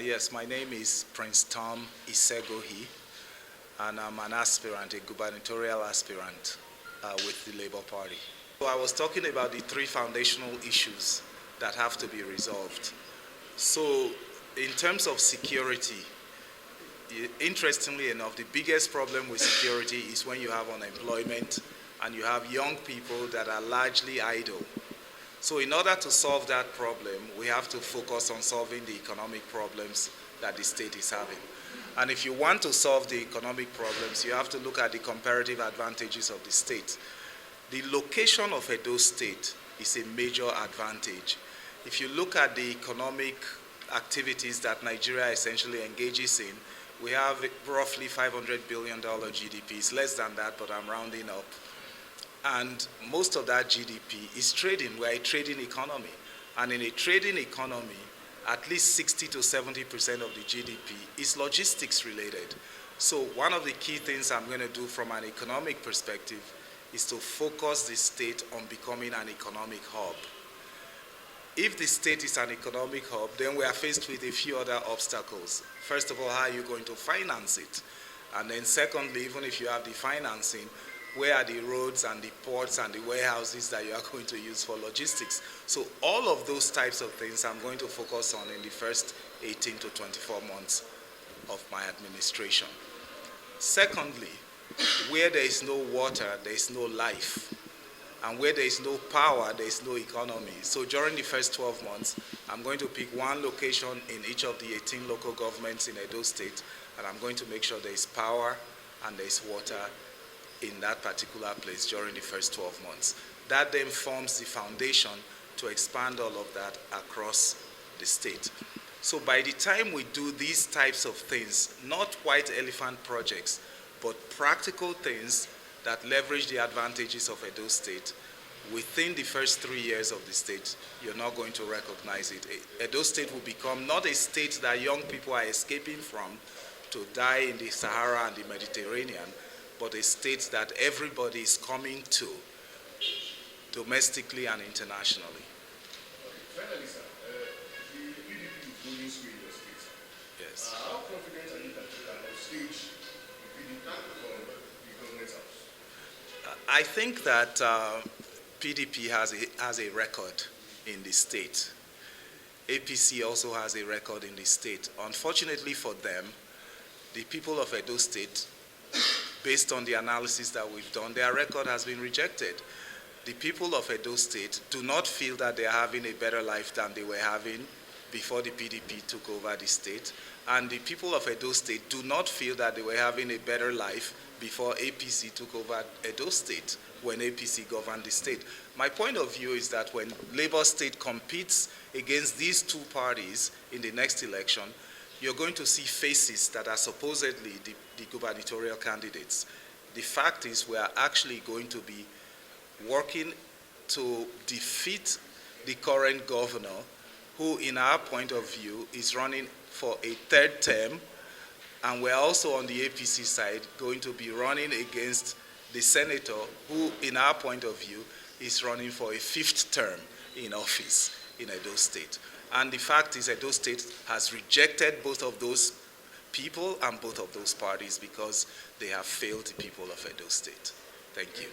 Yes, my name is Prince Tom Isegohi, and I'm an aspirant, a gubernatorial aspirant with the Labour Party. So I was talking about the three foundational issues that have to be resolved. So in terms of security, interestingly enough, the biggest problem with security is when you have unemployment and you have young people that are largely idle. So in order to solve that problem, we have to focus on solving the economic problems that the state is having. And if you want to solve the economic problems, you have to look at the comparative advantages of the state. The location of Edo State is a major advantage. If you look at the economic activities that Nigeria essentially engages in, we have roughly $500 billion GDP. It's less than that, but I'm rounding up. And most of that GDP is trading. We're a trading economy. And in a trading economy, at least 60 to 70% of the GDP is logistics related. So one of the key things I'm going to do from an economic perspective is to focus the state on becoming an economic hub. If the state is an economic hub, then we are faced with a few other obstacles. First of all, how are you going to finance it? And then secondly, even if you have the financing, where are the roads and the ports and the warehouses that you are going to use for logistics? So all of those types of things I'm going to focus on in the first 18 to 24 months of my administration. Secondly, where there is no water, there is no life. And where there is no power, there is no economy. So during the first 12 months, I'm going to pick one location in each of the 18 local governments in Edo State, and I'm going to make sure there is power and there is water in that particular place during the first 12 months. That then forms the foundation to expand all of that across the state. So by the time we do these types of things, not white elephant projects, but practical things that leverage the advantages of Edo State, within the first 3 years of the state, you're not going to recognize it. Edo State will become not a state that young people are escaping from to die in the Sahara and the Mediterranean, but a state that everybody is coming to, domestically and internationally. Finally, sir, the PDP is going through in your state. Yes. How confident are you that you can upstage the PDP from the government house? I think that PDP has a record in the state. APC also has a record in the state. Unfortunately for them, the people of Edo State, based on the analysis that we've done, their record has been rejected. The people of Edo State do not feel that they are having a better life than they were having before the PDP took over the state. And the people of Edo State do not feel that they were having a better life before APC took over Edo State, when APC governed the state. My point of view is that when Labour State competes against these two parties in the next election, you're going to see faces that are supposedly the gubernatorial candidates. The fact is we are actually going to be working to defeat the current governor, who in our point of view is running for a third term, and we're also on the APC side going to be running against the senator, who in our point of view is running for a fifth term in office in Edo State. And the fact is Edo State has rejected both of those people and both of those parties because they have failed the people of Edo State. Thank you.